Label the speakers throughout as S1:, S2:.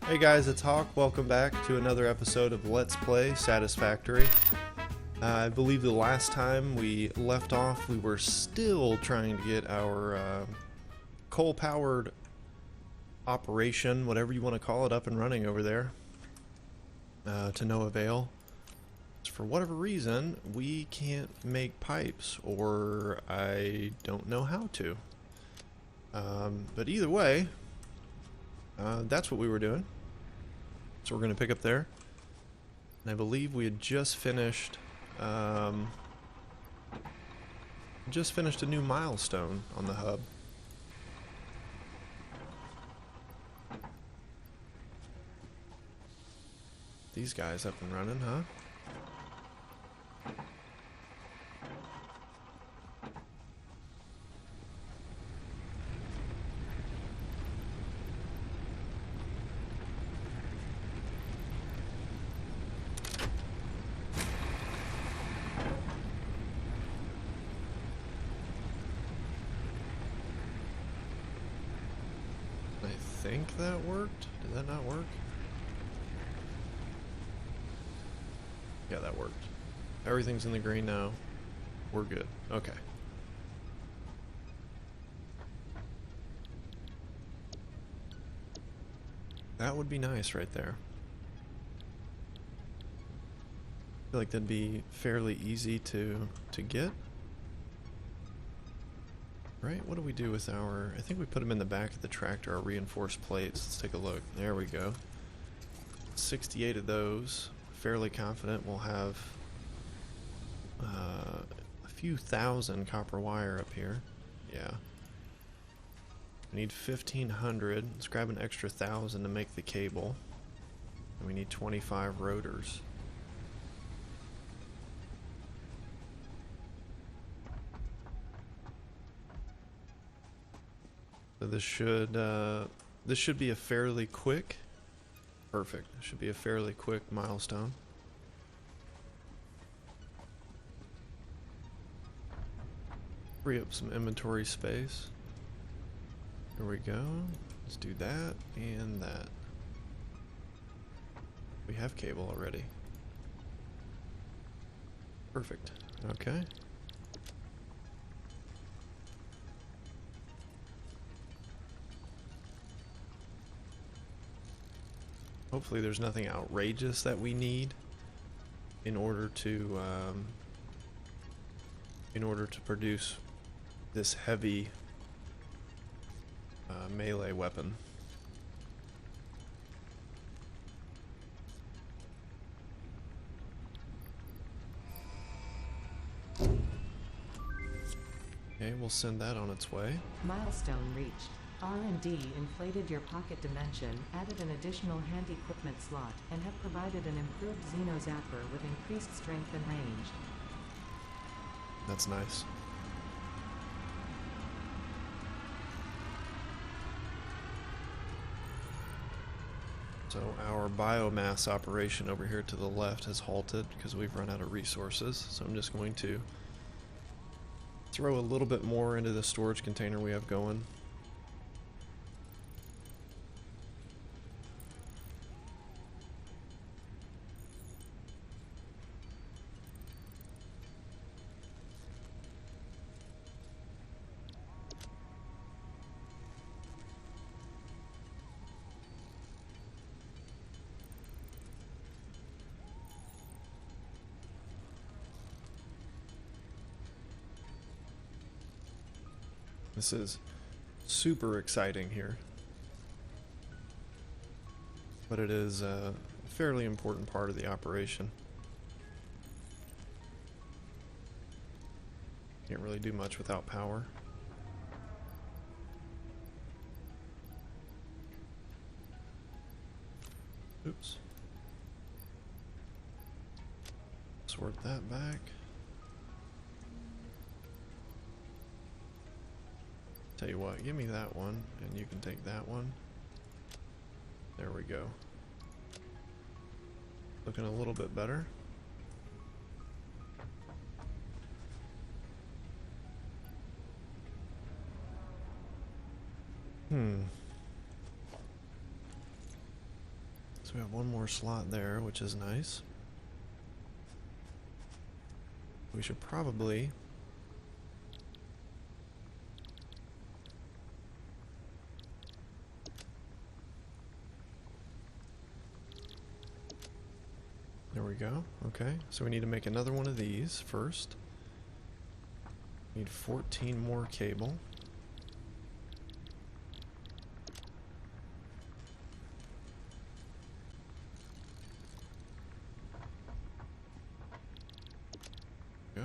S1: Hey guys, it's Hawk. Welcome back to another episode of Let's Play Satisfactory. I believe the last time we left off, we were still trying to get our coal-powered operation, whatever you want to call it, up and running over there to no avail. For whatever reason, we can't make pipes, or I don't know how to. But either way, that's what we were doing. So we're going to pick up there. And I believe we had just finished a new milestone on the hub. These guys up and running, huh? I think that worked. Did that not work? Yeah, that worked. Everything's in the green now. We're good. Okay. That would be nice right there. I feel like that'd be fairly easy to get. Right, what do we do with our... I think we put them in the back of the tractor, our reinforced plates. Let's take a look. There we go. 68 of those. Fairly confident we'll have a few thousand copper wire up here. Yeah. We need 1,500. Let's grab an extra 1,000 to make the cable. And we need 25 rotors. So this should be a fairly quick, perfect. It should be a fairly quick milestone. Free up some inventory space. There we go. Let's do that and that. We have cable already. Perfect. Okay. Hopefully there's nothing outrageous that we need in order to produce this heavy melee weapon. Okay, we'll send that on its way.
S2: Milestone reached. R&D inflated your pocket dimension, added an additional hand equipment slot, and have provided an improved Xeno Zapper with increased strength and range.
S1: That's nice. So our biomass operation over here to the left has halted because we've run out of resources. So I'm just going to throw a little bit more into the storage container we have going. This is super exciting here, but it is a fairly important part of the operation. Can't really do much without power. Oops. Sort that back. Tell you what, give me that one, and you can take that one. There we go. Looking a little bit better. So we have one more slot there, which is nice. We should probably there we go. Okay, so we need to make another one of these first. Need 14 more cable. Go.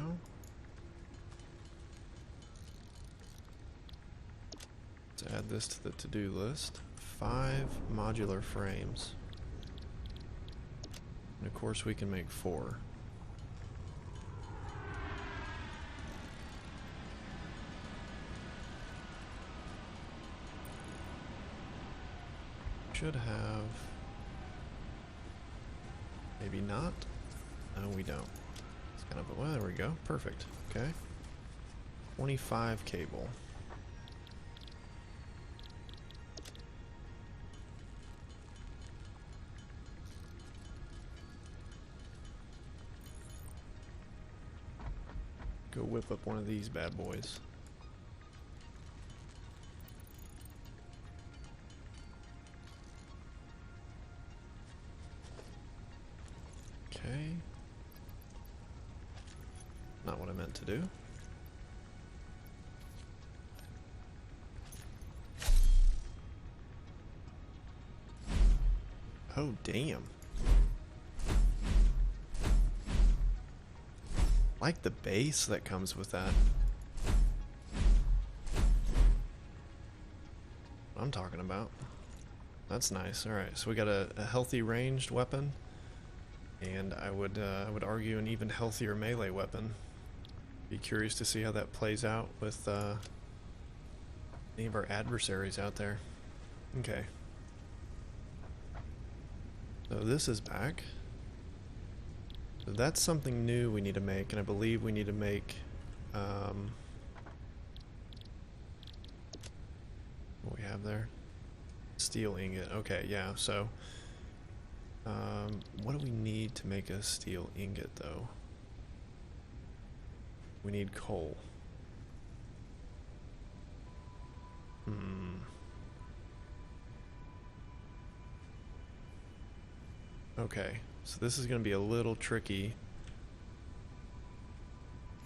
S1: Let's add this to the to-do list. 5 modular frames. And of course we can make 4. Should have... maybe not. No, we don't. It's kind of a... well, there we go. Perfect. Okay. 25 cable. Go whip up one of these bad boys. Okay. Not what I meant to do. Oh, damn. Like the base that comes with that. What I'm talking about. That's nice. Alright, so we got a healthy ranged weapon. And I would argue an even healthier melee weapon. Be curious to see how that plays out with any of our adversaries out there. Okay. So this is back. So that's something new we need to make, and I believe we need to make what we have there? Steel ingot. Okay, yeah, so what do we need to make a steel ingot though? We need coal. Okay, so this is going to be a little tricky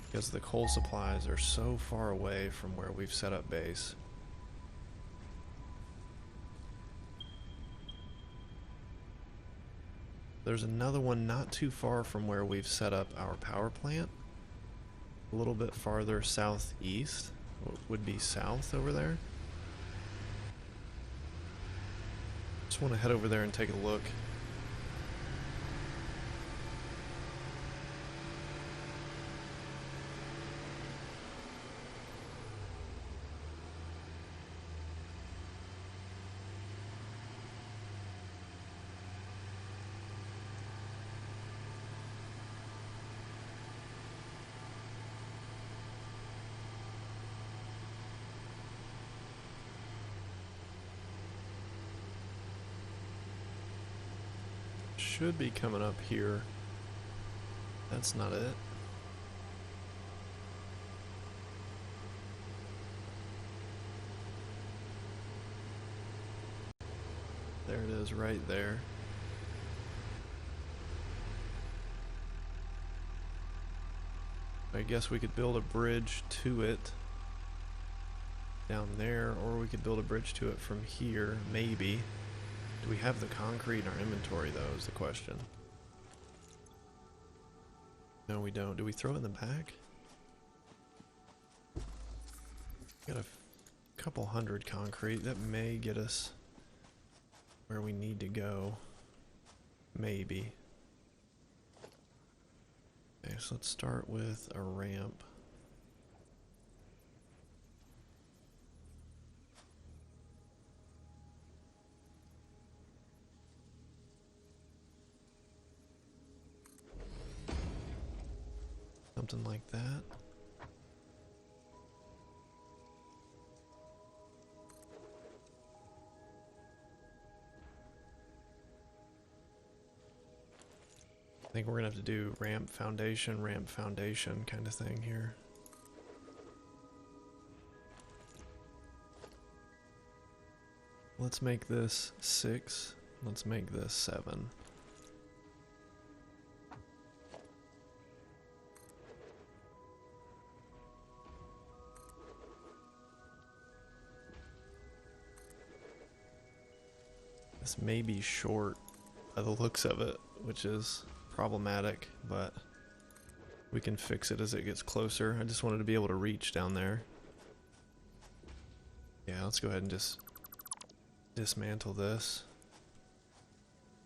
S1: because the coal supplies are so far away from where we've set up base. There's another one not too far from where we've set up our power plant. A little bit farther southeast. What would be south over there? Just want to head over there and take a look. Should be coming up here. That's not it. There it is right there. I guess we could build a bridge to it down there, or we could build a bridge to it from here, maybe. Do we have the concrete in our inventory, though, is the question. No, we don't. Do we throw it in the back? Got a couple hundred concrete. That may get us where we need to go. Maybe. Okay, so let's start with a ramp. Something like that. think we're gonna have to do ramp foundation kind of thing here. Let's make this 6. Let's make this 7. This may be short by the looks of it, which is problematic, but we can fix it as it gets closer. I just wanted to be able to reach down there. Yeah, let's go ahead and just dismantle this.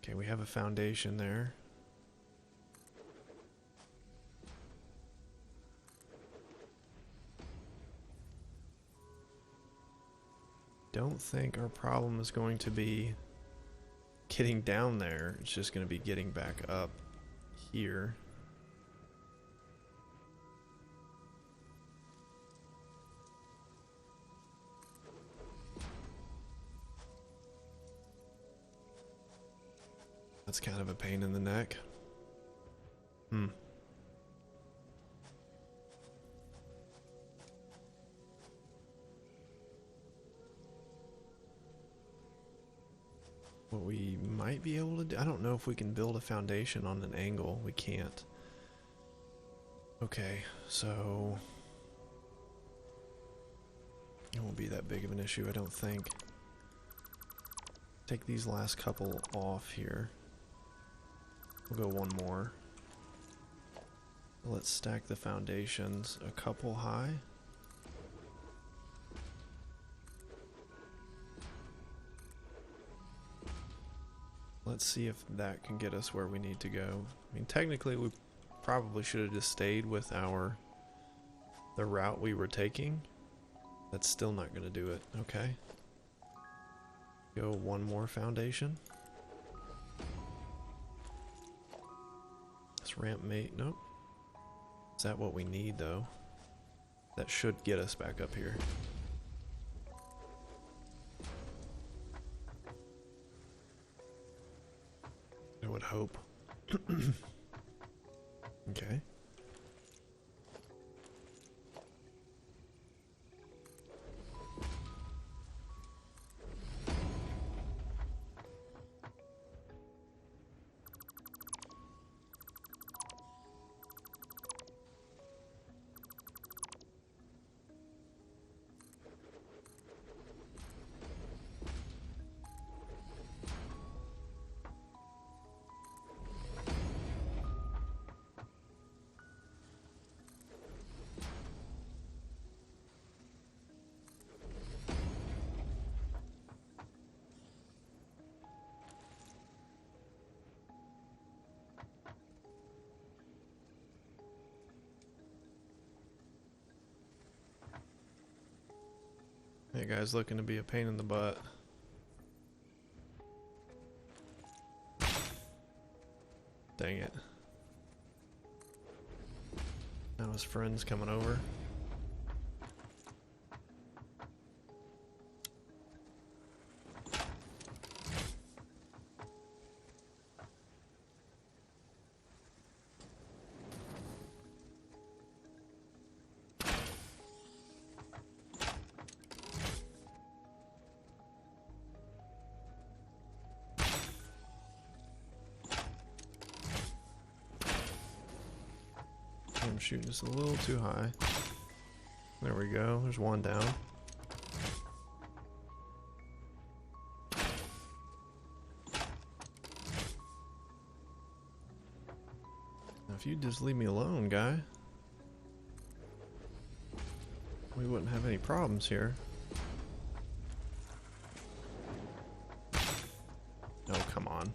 S1: Okay, we have a foundation there. Don't think our problem is going to be getting down there. It's just going to be getting back up here. That's kind of a pain in the neck. What we might be able to do, I don't know if we can build a foundation on an angle. We can't. Okay, so it won't be that big of an issue, I don't think. Take these last couple off here. We'll go one more. Let's stack the foundations a couple high. Let's see if that can get us where we need to go. I mean, technically we probably should have just stayed with the route we were taking. That's still not going to do it. Okay. Go one more foundation. This ramp mate, nope. Is that what we need though? That should get us back up here. I would hope. Okay. That guy's looking to be a pain in the butt. Dang it. Now his friend's coming over. I'm shooting just a little too high. There we go. There's one down. Now, if you'd just leave me alone, guy, we wouldn't have any problems here. Oh, come on.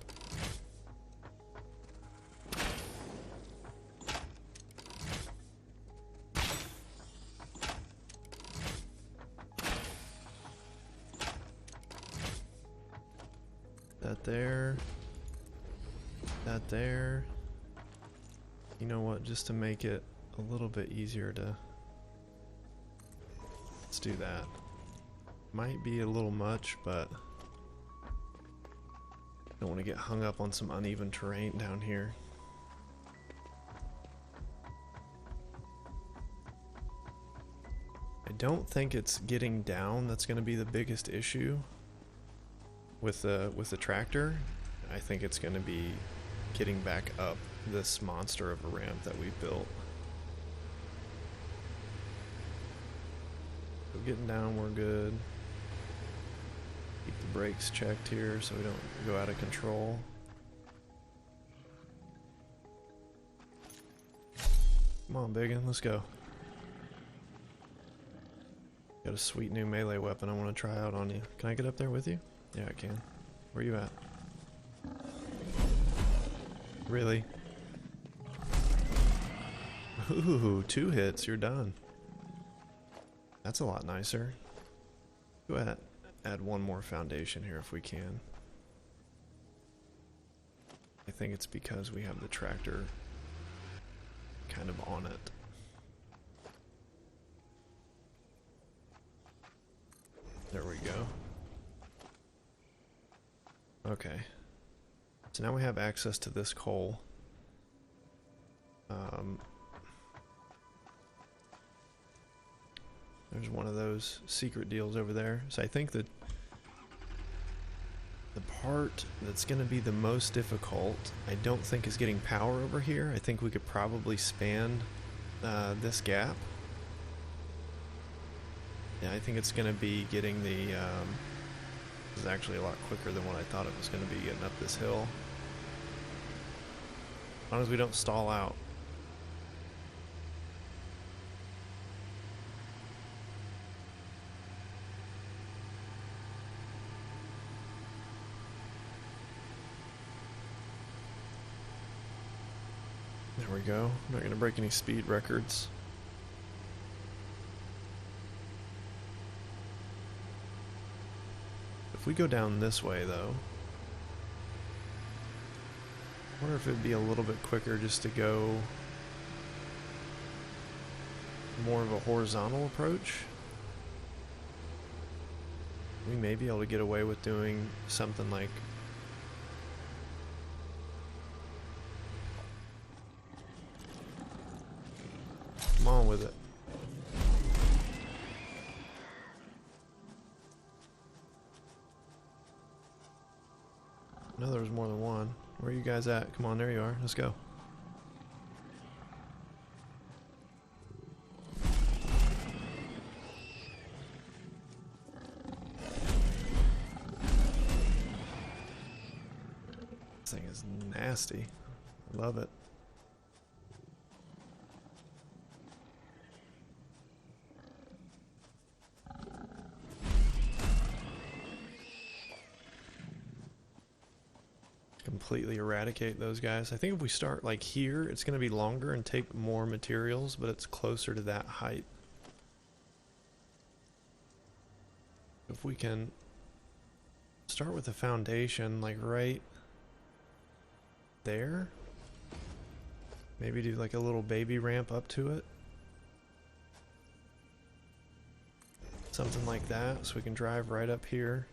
S1: That there. That there. You know what? Just to make it a little bit easier to... Let's do that. Might be a little much, but... Don't want to get hung up on some uneven terrain down here. don't think it's getting down that's going to be the biggest issue with the tractor. I think it's going to be getting back up this monster of a ramp that we've built. So getting down, we're good. Keep the brakes checked here so we don't go out of control. Come on, biggin, let's go. Got a sweet new melee weapon I want to try out on you. Can I get up there with you? Yeah, I can. Where you at? Really? Ooh, 2 hits, you're done. That's a lot nicer. Go ahead, add 1 more foundation here if we can. I think it's because we have the tractor kind of on it. There we go. Okay. So now we have access to this coal. There's one of those secret deals over there. So I think that the part that's going to be the most difficult, I don't think is getting power over here. I think we could probably span this gap. Yeah, I think it's going to be getting the... this is actually a lot quicker than what I thought it was going to be getting up this hill. As long as we don't stall out. There we go. I'm not going to break any speed records. If we go down this way, though, I wonder if it would be a little bit quicker just to go more of a horizontal approach. We may be able to get away with doing something like come on with it. No, there was more than one. Where are you guys at? Come on, there you are. Let's go. This thing is nasty. I love it. Completely eradicate those guys. I think if we start like here, it's going to be longer and take more materials, but it's closer to that height. If we can start with a foundation like right there, maybe do like a little baby ramp up to it, something like that, so we can drive right up here.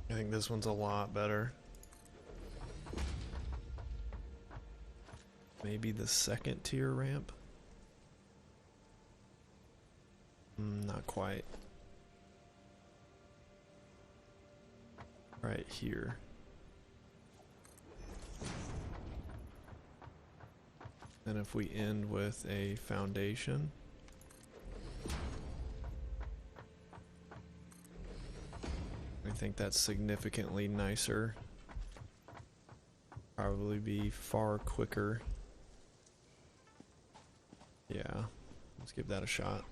S1: I think this one's a lot better. Maybe the second tier ramp? Not quite. Right here. And if we end with a foundation, I think that's significantly nicer. Probably be far quicker. Yeah, let's give that a shot.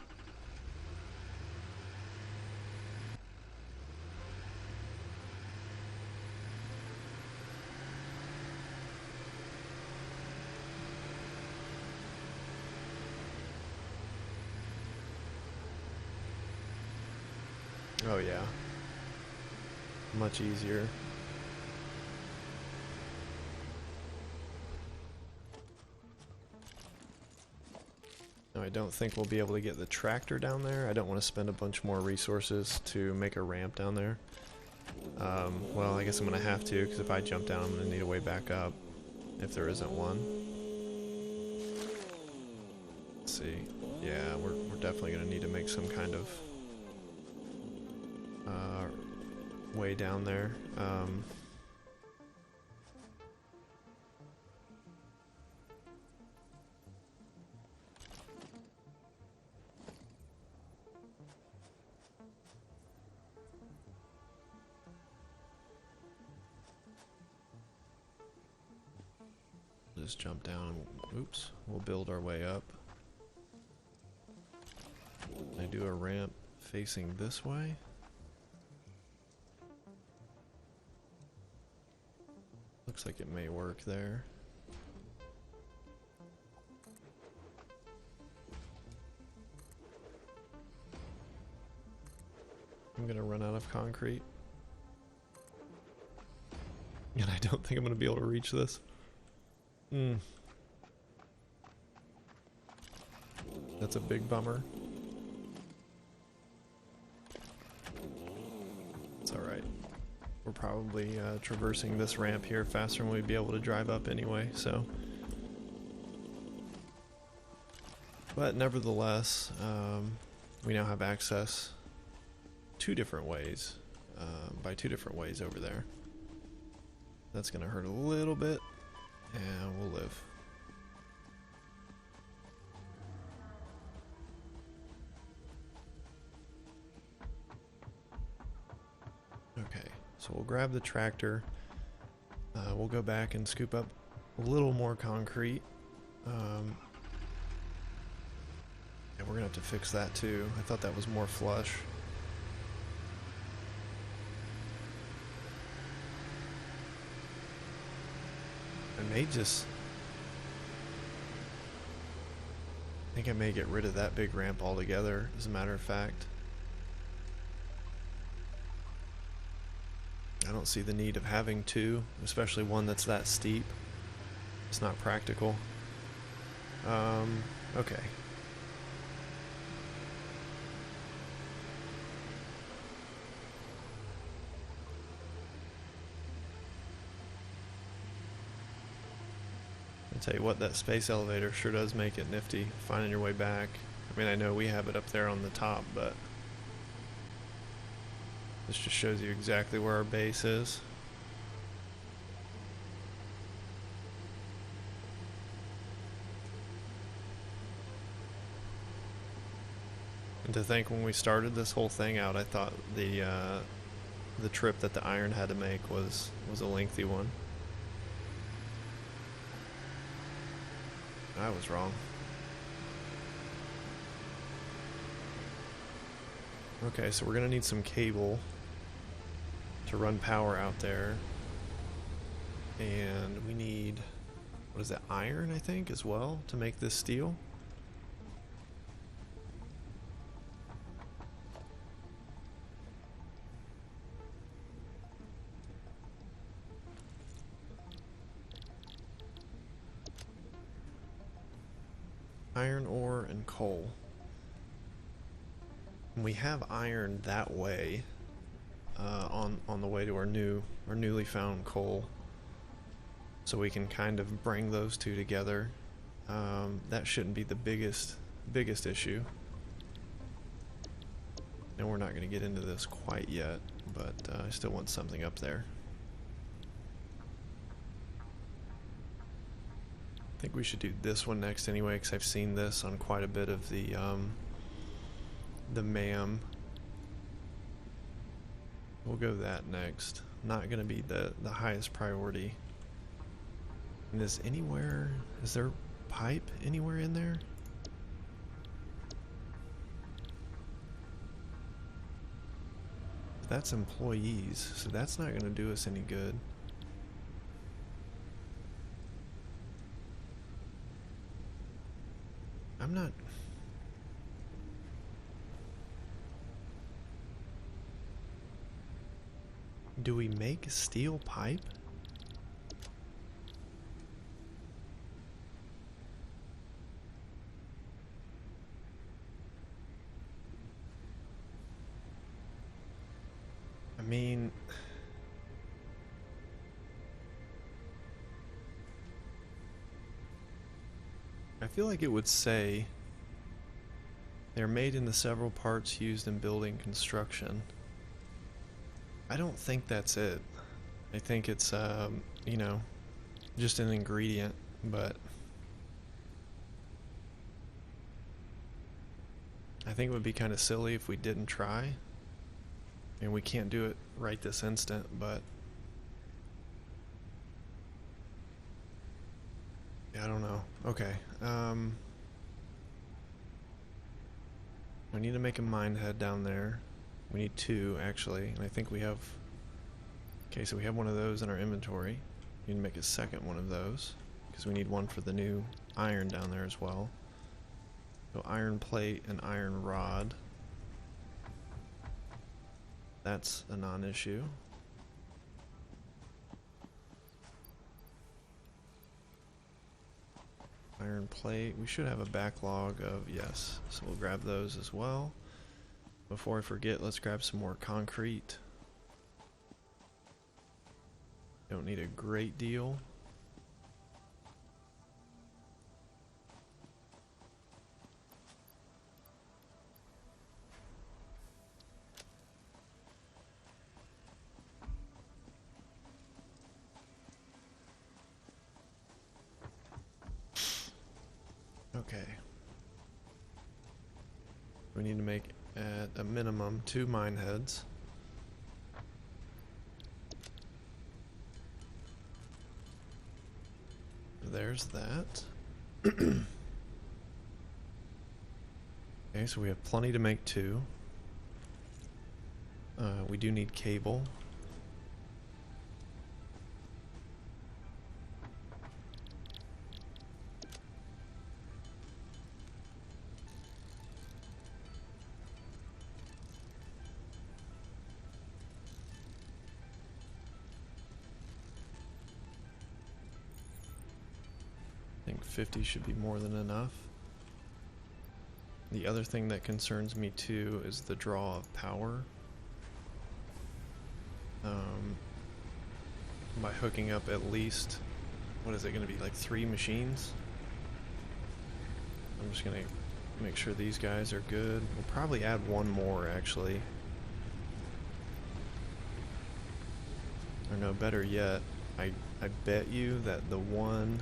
S1: Oh yeah. Much easier. I don't think we'll be able to get the tractor down there. I don't want to spend a bunch more resources to make a ramp down there. Well, I guess I'm going to have to, because if I jump down, I'm going to need a way back up, if there isn't one. Let's see. Yeah, we're definitely going to need to make some kind of way down there. Just jump down and, oops, we'll build our way up. I do a ramp facing this way. Looks like it may work there. I'm gonna run out of concrete. And I don't think I'm gonna be able to reach this. That's a big bummer. It's alright. We're probably traversing this ramp here faster than we'd be able to drive up anyway, so. But nevertheless, we now have access two different ways, by two different ways over there. That's gonna hurt a little bit. And we'll live. Okay, so we'll grab the tractor. We'll go back and scoop up a little more concrete. And we're gonna have to fix that too. I thought that was more flush. I think I may get rid of that big ramp altogether, as a matter of fact. I don't see the need of having two, especially one that's that steep. It's not practical. Okay. I'll tell you what, that space elevator sure does make it nifty, finding your way back. I mean, I know we have it up there on the top, but this just shows you exactly where our base is. And to think, when we started this whole thing out, I thought the trip that the iron had to make was a lengthy one. I was wrong. Okay, so we're gonna need some cable to run power out there. And we need, what is that, iron, I think, as well, to make this steel? Iron ore and coal. And we have iron that way, on the way to our newly found coal, so we can kind of bring those two together. That shouldn't be the biggest issue. And we're not going to get into this quite yet, but I still want something up there. I think we should do this one next anyway, because I've seen this on quite a bit of the MAM. We'll go that next. Not going to be the highest priority. And is there pipe anywhere in there? That's employees, so that's not going to do us any good. I'm not... Do we make steel pipe? mean, I feel like it would say they're made into several parts used in building construction. I don't think that's it. I think it's, you know, just an ingredient, but I think it would be kind of silly if we didn't try. And we can't do it right this instant, but yeah, I don't know. Okay. We need to make a mine head down there. We need 2 actually, and I think we have. Okay, so we have one of those in our inventory. We need to make a second one of those because we need one for the new iron down there as well. So iron plate and iron rod. That's a non-issue. Iron plate. We should have a backlog of, yes. So we'll grab those as well. Before I forget, let's grab some more concrete. Don't need a great deal. Okay. We need to make at a minimum 2 mine heads. There's that. Okay, so we have plenty to make 2. We do need cable. I think 50 should be more than enough. The other thing that concerns me too is the draw of power. By hooking up at least, what is it going to be, like 3 machines? I'm just going to make sure these guys are good. We'll probably add 1 more actually. Or no, better yet, I bet you that the one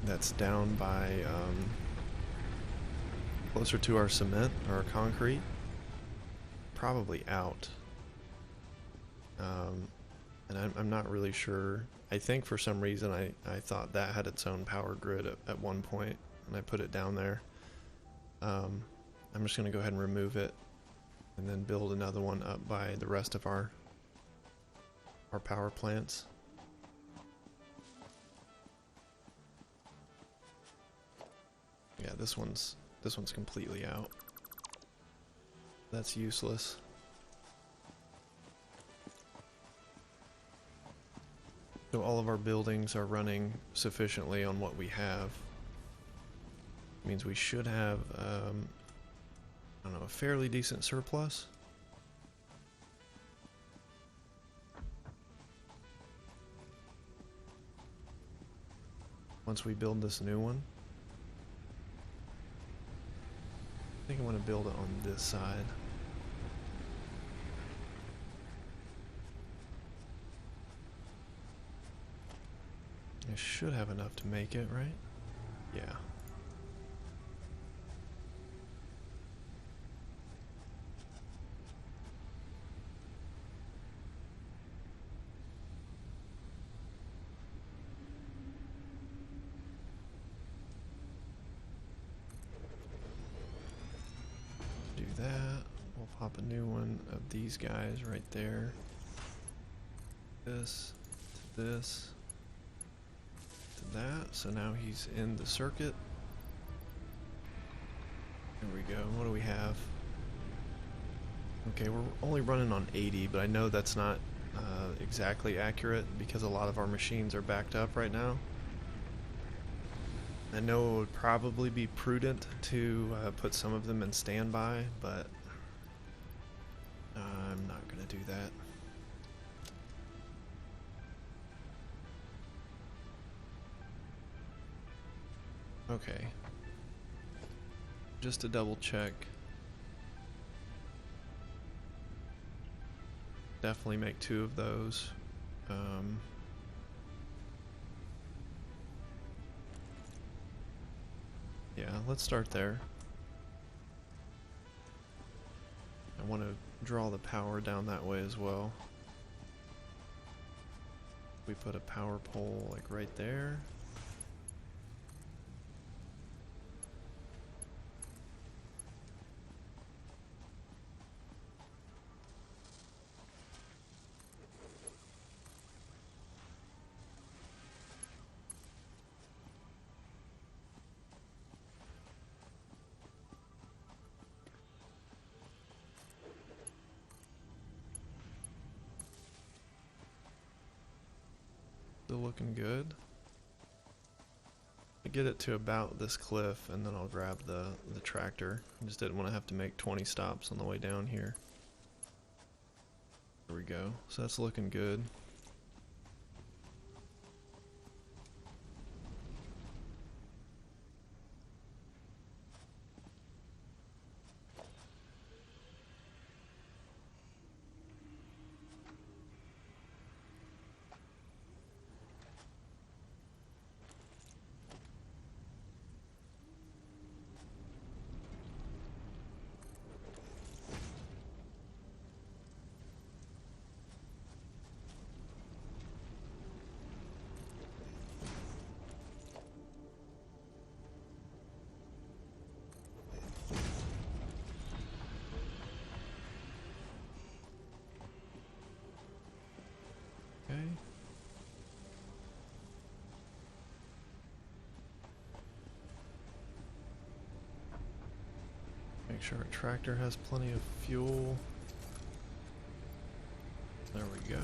S1: that's down by closer to our cement or our concrete, probably out. And I'm not really sure. I think for some reason I thought that had its own power grid at one point, and I put it down there. I'm just going to go ahead and remove it and then build another one up by the rest of our power plants. Yeah, this one's completely out. That's useless. So all of our buildings are running sufficiently on what we have. Means we should have, I don't know, a fairly decent surplus. Once we build this new one. I think I want to build it on this side. I should have enough to make it, right? Yeah. Do that. We'll pop a new one of these guys right there. This to this. That, so now he's in the circuit. There we go. What do we have? Okay, we're only running on 80, but I know that's not exactly accurate because a lot of our machines are backed up right now. I know it would probably be prudent to put some of them in standby, but I'm not gonna do that. Okay. Just to double check. Definitely make 2 of those. Yeah, let's start there. I want to draw the power down that way as well. We put a power pole like right there. Still looking good. I get it to about this cliff and then I'll grab the tractor. I just didn't want to have to make 20 stops on the way down here. There we go. So that's looking good. Okay. Make sure our tractor has plenty of fuel. There we go.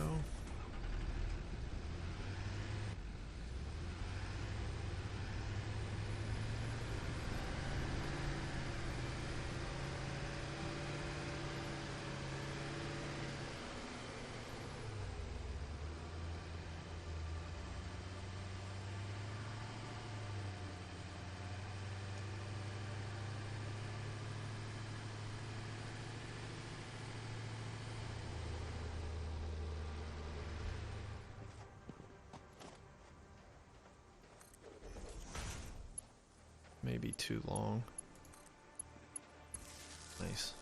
S1: Maybe too long. Nice.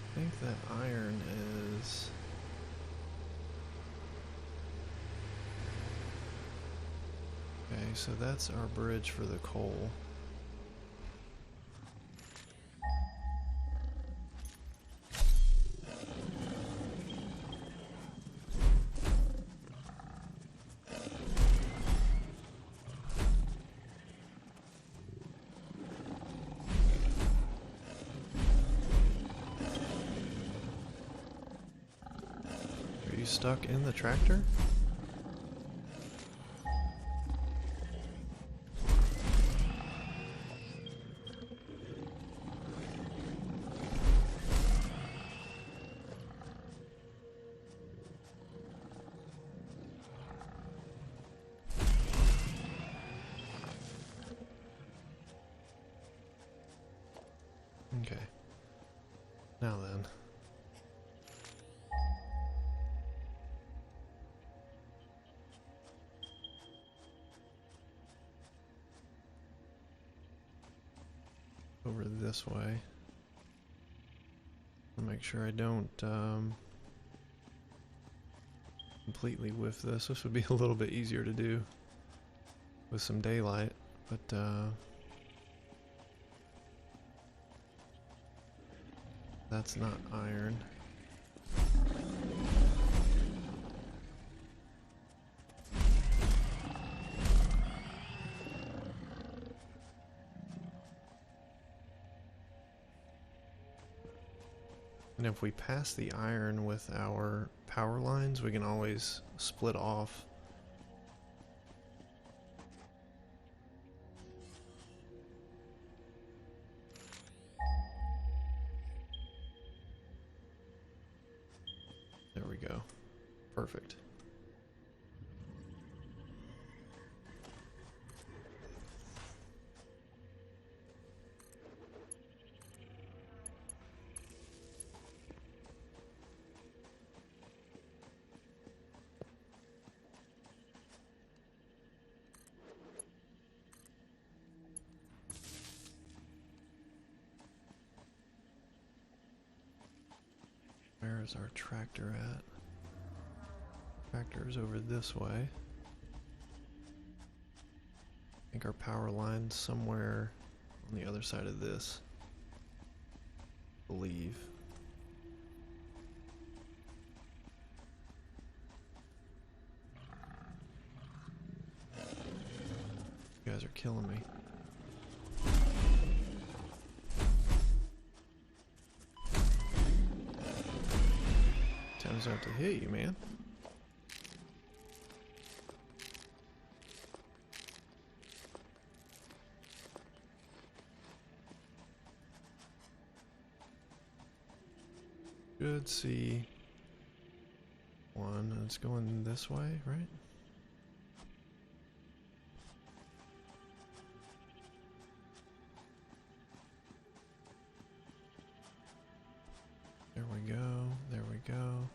S1: I think that iron is... Okay, so that's our bridge for the coal. Stuck in the tractor? Okay. Now then. Over this way. I'll make sure I don't completely whiff this. This would be a little bit easier to do with some daylight, but that's not iron. And if we pass the iron with our power lines, we can always split off. There we go. Perfect. Where is our tractor at? Tractor is over this way. I think our power line's somewhere on the other side of this. I believe. You guys are killing me. Times out to hit you, man. Should see one. It's going this way, right? There we go. There we go.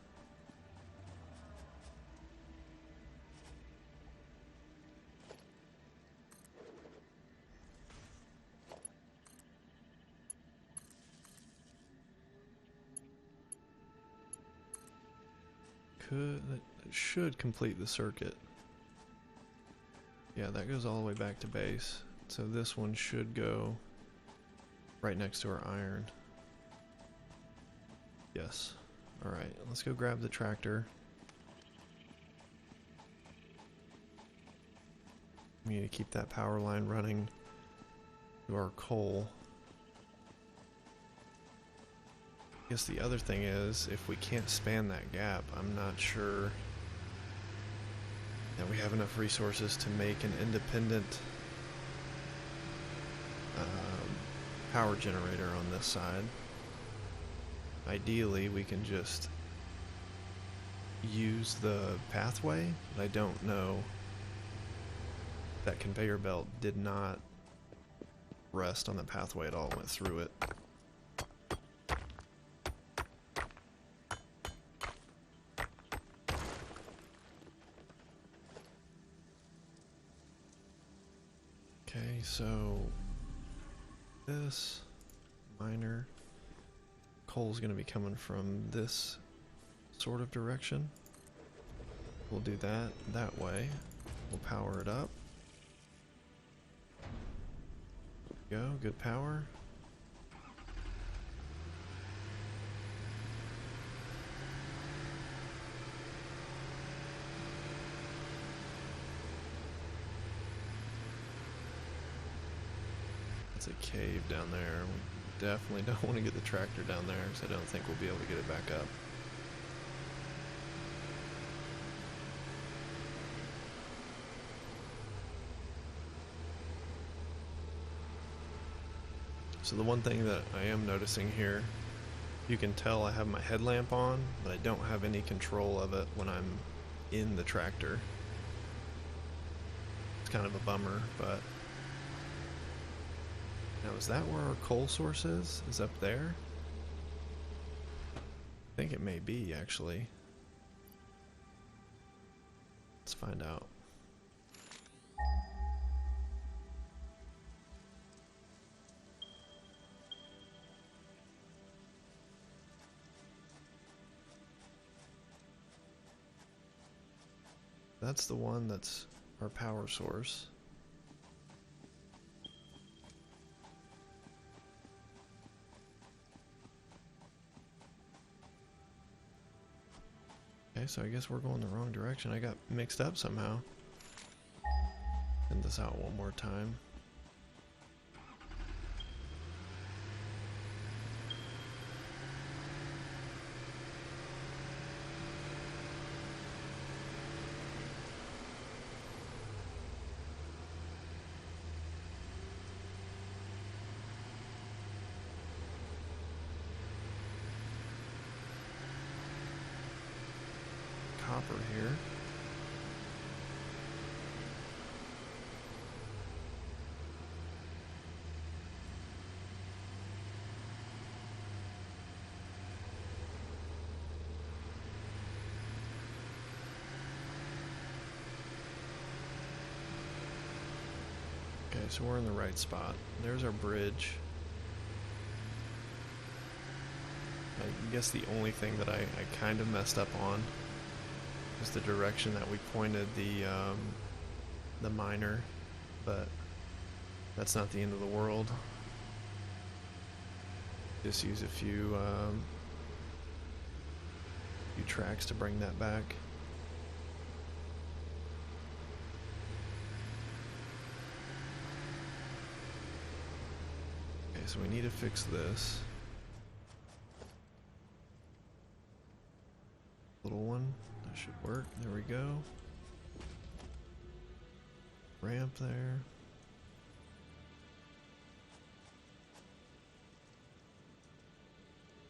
S1: That should complete the circuit. Yeah, that goes all the way back to base. So this one should go right next to our iron. Yes. Alright, let's go grab the tractor. We need to keep that power line running to our coal. I guess the other thing is, if we can't span that gap, I'm not sure that we have enough resources to make an independent power generator on this side. Ideally, we can just use the pathway, but I don't know. That conveyor belt did not rest on the pathway at all, it went through it. Okay, so this miner coal is going to be coming from this sort of direction. We'll do that way. We'll power it up. Go, good power. It's a cave down there. We definitely don't want to get the tractor down there, because I don't think we'll be able to get it back up. So the one thing that I am noticing here, you can tell I have my headlamp on, but I don't have any control of it when I'm in the tractor. It's kind of a bummer, but... Now, is that where our coal source is? Is up there? I think it may be, actually. Let's find out. That's the one that's our power source. Okay, so I guess we're going the wrong direction. I got mixed up somehow. Send this out one more time. copper here. Okay, so we're in the right spot. There's our bridge. I guess the only thing that I kind of messed up on is the direction that we pointed the miner, but that's not the end of the world. Just use a few tracks to bring that back. Okay, so we need to fix this. Little one, that should work. There we go. Ramp there.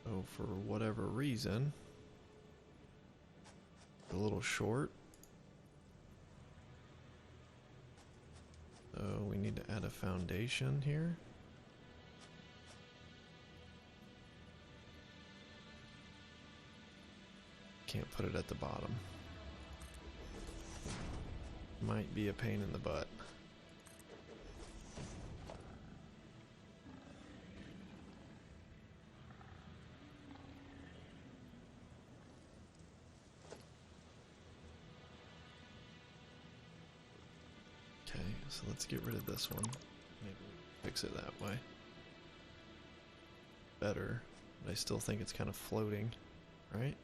S1: So for whatever reason, a little short. So we need to add a foundation here. Can't put it at the bottom. Might be a pain in the butt. Okay, so let's get rid of this one. Maybe fix it that way. Better, but I still think it's kind of floating, right?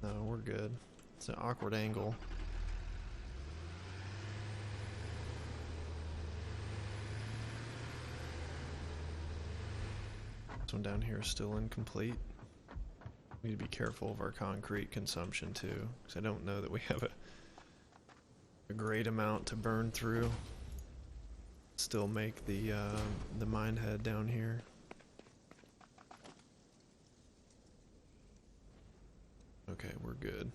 S1: No, we're good. It's an awkward angle. This one down here is still incomplete. We need to be careful of our concrete consumption too, because I don't know that we have a great amount to burn through. Still make the mine head down here. Okay, we're good.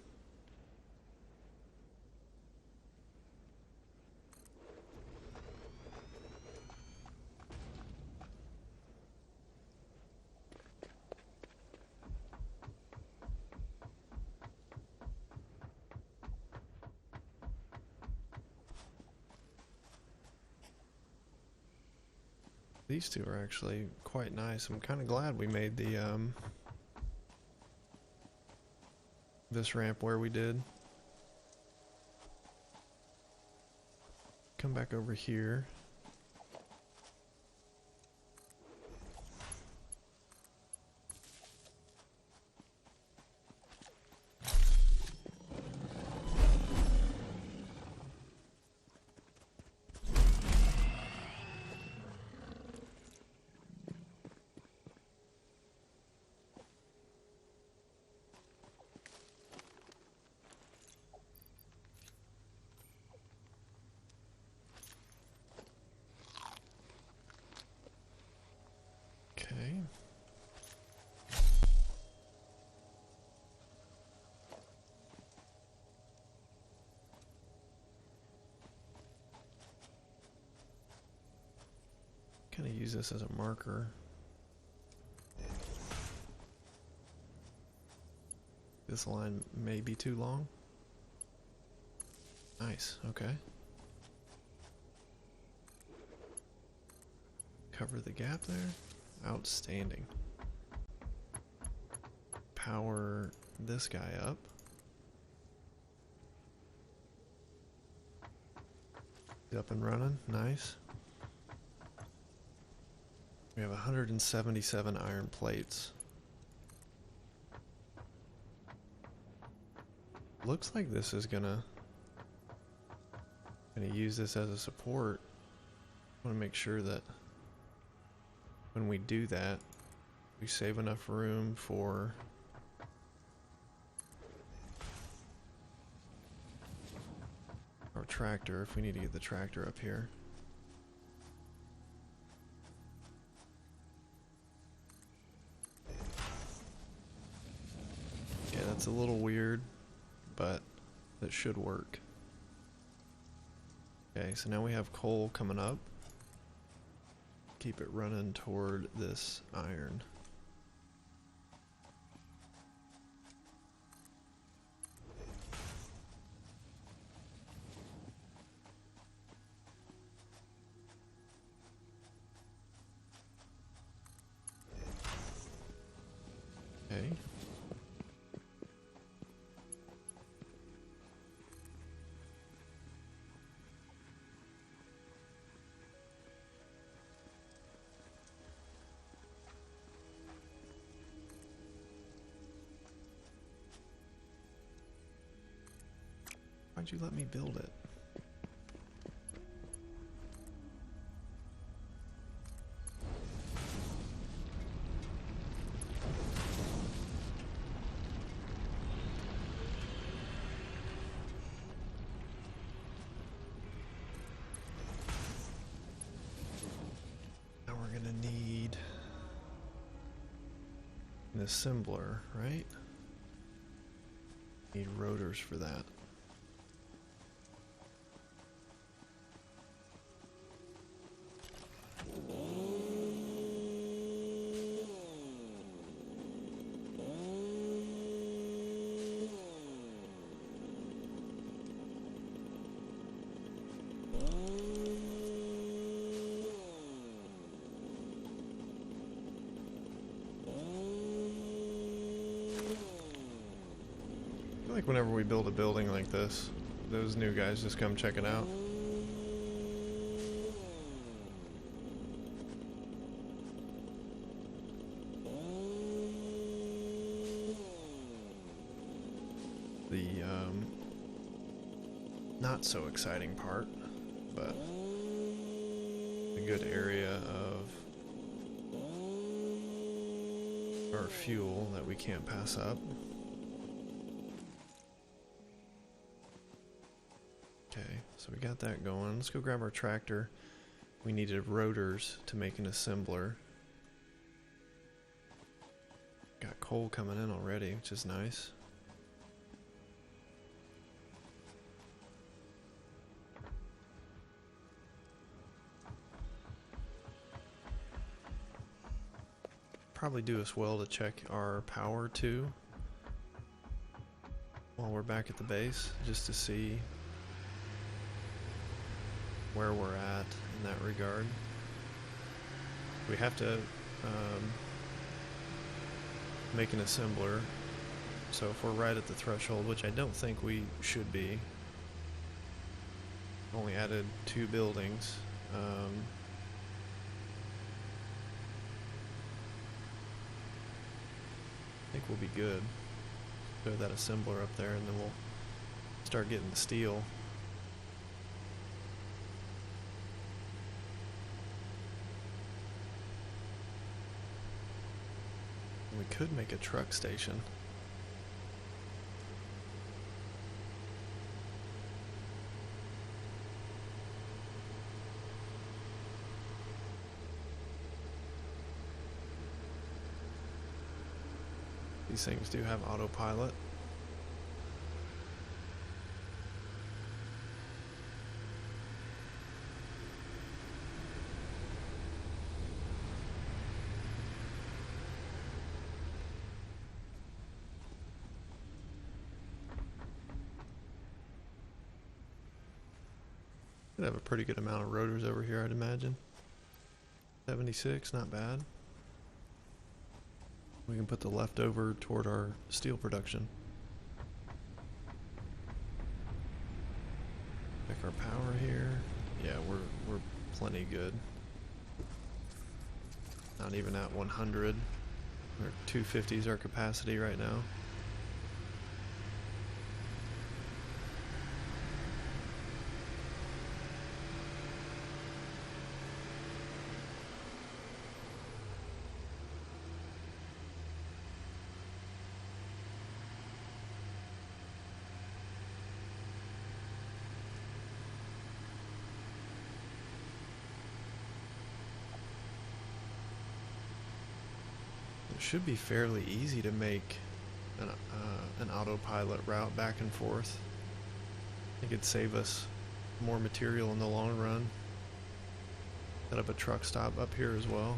S1: These two are actually quite nice. I'm kind of glad we made the this ramp where we did. Come back over here. Okay. Kind of use this as a marker. This line may be too long. Nice, okay. Cover the gap there. Outstanding. Power this guy up. He's up and running. Nice. We have 177 iron plates. Looks like this is gonna use this as a support. I want to make sure that when we do that, we save enough room for our tractor if we need to get the tractor up here. Yeah, That's a little weird, but that should work. Okay, so now we have coal coming up. Keep it running toward this iron. Okay. Why'd you let me build it? Now we're gonna need an assembler, right? Need rotors for that. Like whenever we build a building like this, those new guys just come check it out. The not so exciting part, but a good area of our fuel that we can't pass up. Okay, so we got that going. Let's go grab our tractor. We needed rotors to make an assembler. Got coal coming in already, which is nice. Probably do us well to check our power too while we're back at the base, just to see where we're at in that regard. We have to make an assembler, so if we're right at the threshold, which I don't think we should be, only added 2 buildings. I think we'll be good. Throw that assembler up there and then we'll start getting the steel. We could make a truck station. These things do have autopilot. Could have a pretty good amount of rotors over here, I'd imagine. 76, not bad. We can put the leftover toward our steel production. Check our power here. Yeah, we're plenty good. Not even at 100. We're 250 is our capacity right now. It should be fairly easy to make an an autopilot route back and forth. It could save us more material in the long run. Set up a truck stop up here as well.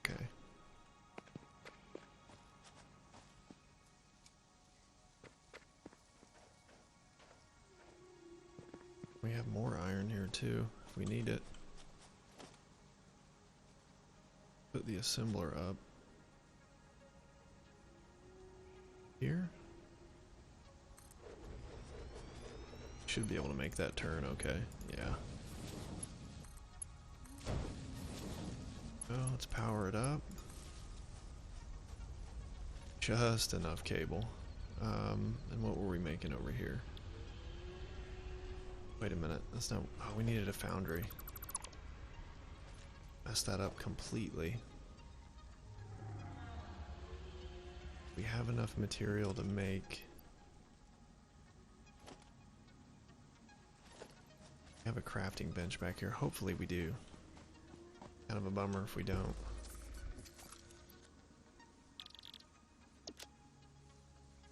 S1: Okay. We have more iron here too, if we need it. Put the assembler up here. Should be able to make that turn okay. Yeah. Well, let's power it up. Just enough cable. And what were we making over here? Wait a minute, that's not, oh, we needed a foundry. Messed that up completely. We have enough material to make. We have a crafting bench back here. Hopefully we do. Kind of a bummer if we don't.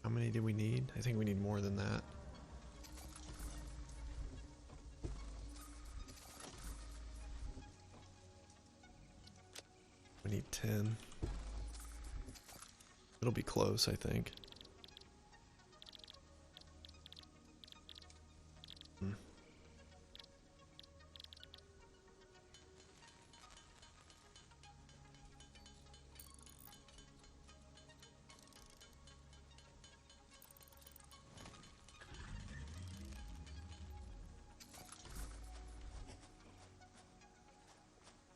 S1: How many do we need? I think we need more than that. We need 10. It'll be close, I think.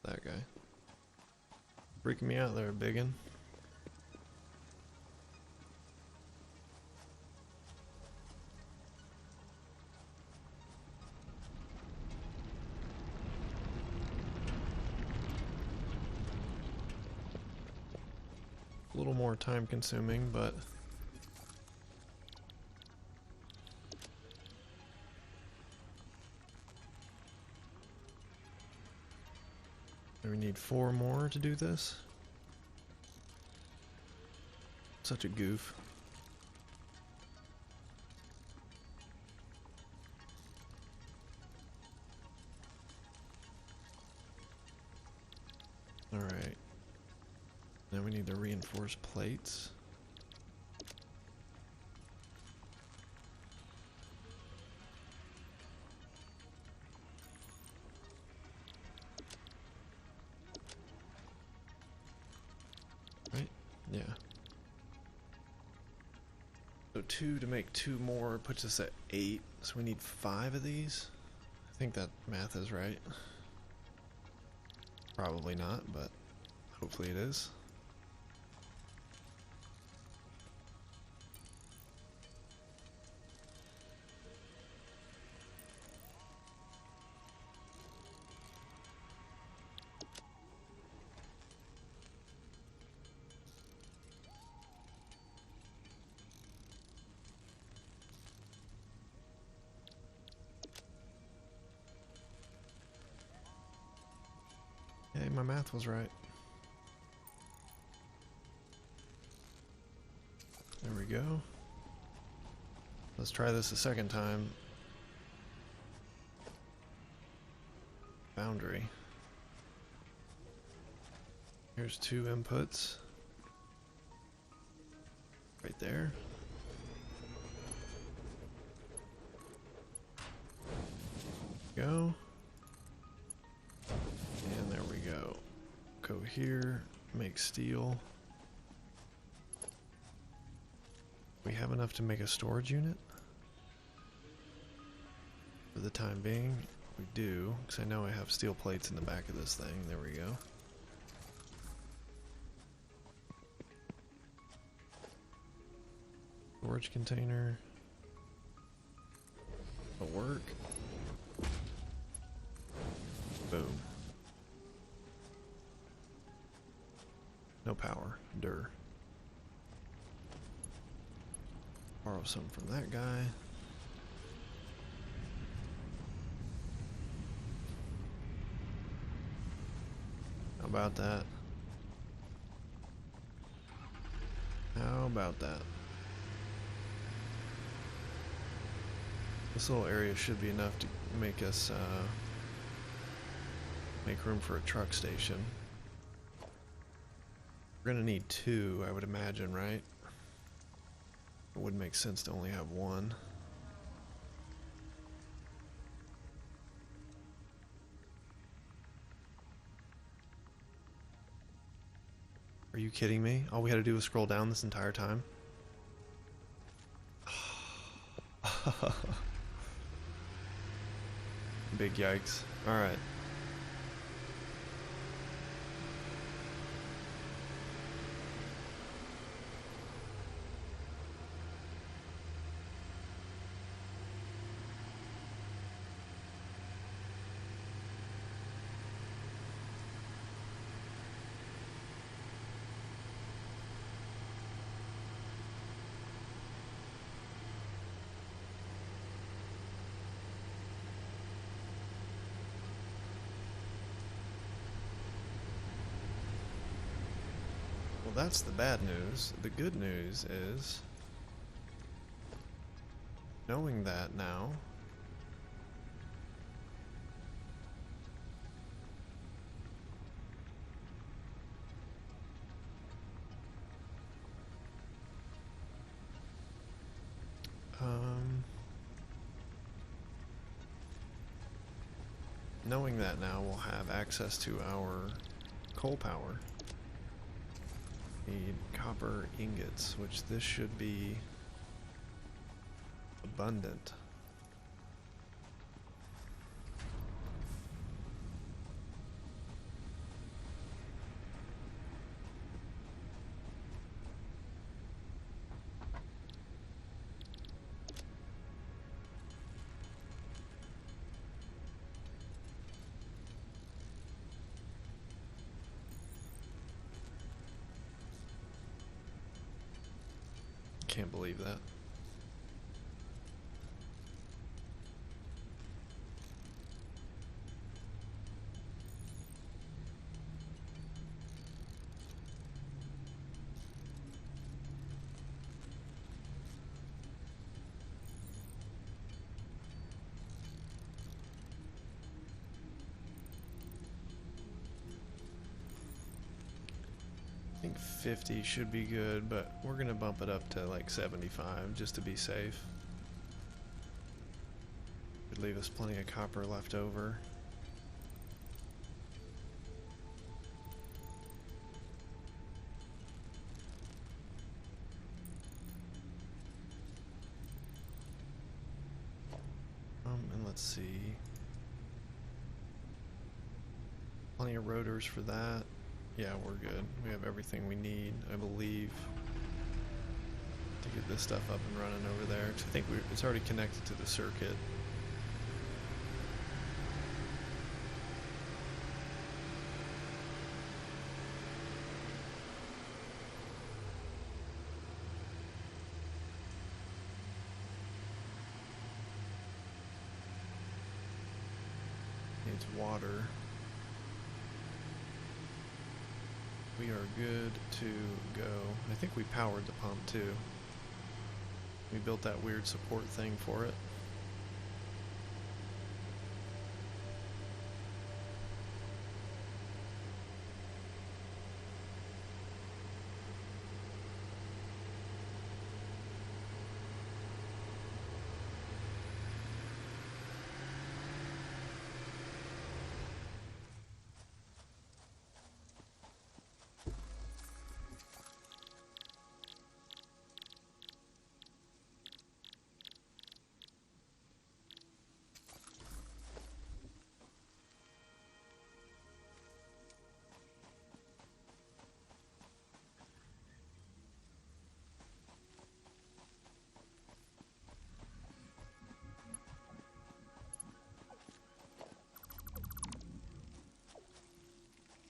S1: That guy. Freaking me out there, biggin'. A little more time consuming, but we need 4 more to do this. Such a goof. Alright. Now we need the reinforced plates. Right? Yeah. So 2 to make 2 more puts us at 8. So we need 5 of these. I think that math is right. Probably not, but hopefully it is. Hey, my math was right. There we go. Let's try this a second time. Boundary. Here's 2 inputs. Right there. Go. And there we go. Go here, make steel. We have enough to make a storage unit? For the time being, we do, because I know I have steel plates in the back of this thing. There we go. Storage container. Will work. Boom. No power. Dur. Borrow some from that guy. How about that? How about that? This little area should be enough to make us make room for a truck station. We're gonna need 2, I would imagine, right? It would make sense to only have 1. Are you kidding me? All we had to do was scroll down this entire time? Big yikes. Alright. Well, that's the bad news. The good news is, knowing that now, knowing that now, we'll have access to our coal power. Need copper ingots, which this should be abundant. Can't believe that. I think 50 should be good, but we're gonna bump it up to like 75 just to be safe. Could leave us plenty of copper left over. And let's see. Plenty of rotors for that. Yeah, we're good. We have everything we need, I believe, to get this stuff up and running over there. 'Cause I think it's already connected to the circuit. Needs water. We are good to go. I think we powered the pump too. We built that weird support thing for it.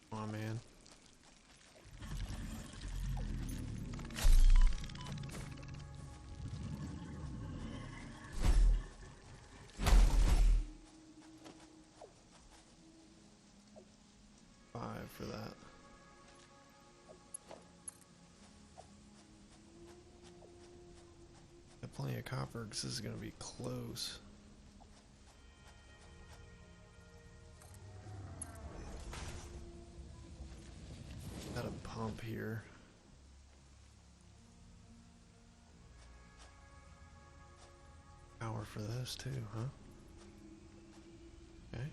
S1: Come on, man. for that. Got plenty of copper because this is going to be close. Got a pump here. Power for this too, huh? Okay.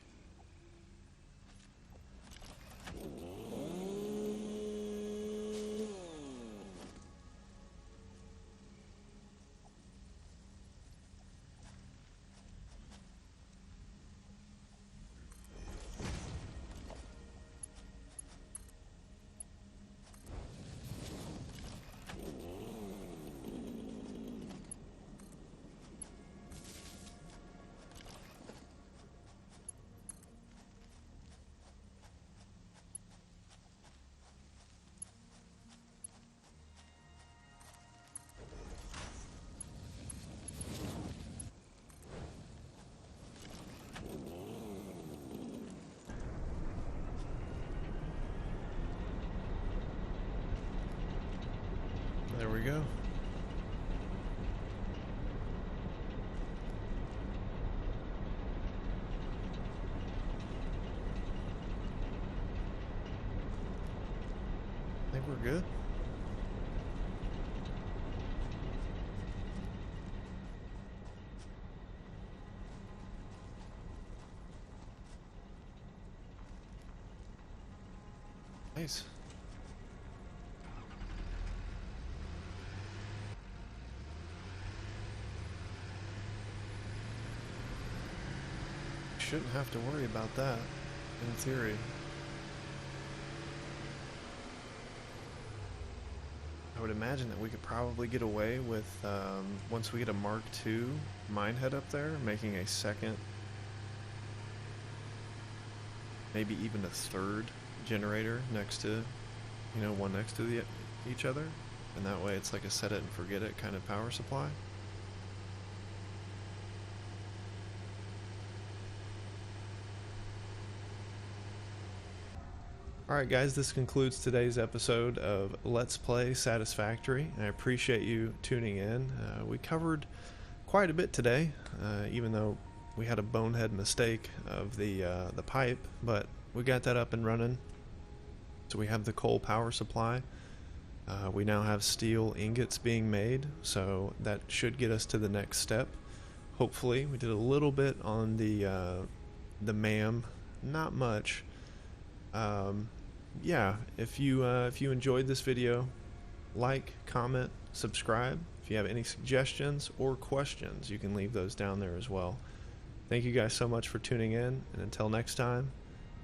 S1: There we go. I think we're good. Nice. Shouldn't have to worry about that, in theory. I would imagine that we could probably get away with, once we get a Mark II minehead up there, making a second, maybe even a third generator next to, you know, one next to each other. And that way it's like a set it and forget it kind of power supply. Alright guys, this concludes today's episode of Let's Play Satisfactory. I appreciate you tuning in. We covered quite a bit today, even though we had a bonehead mistake of the pipe, but we got that up and running. So we have the coal power supply. We now have steel ingots being made, so that should get us to the next step. Hopefully, we did a little bit on the MAM, not much. Yeah, if you enjoyed this video, like, comment, subscribe. If you have any suggestions or questions, you can leave those down there as well. Thank you guys so much for tuning in, and until next time,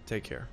S1: take care.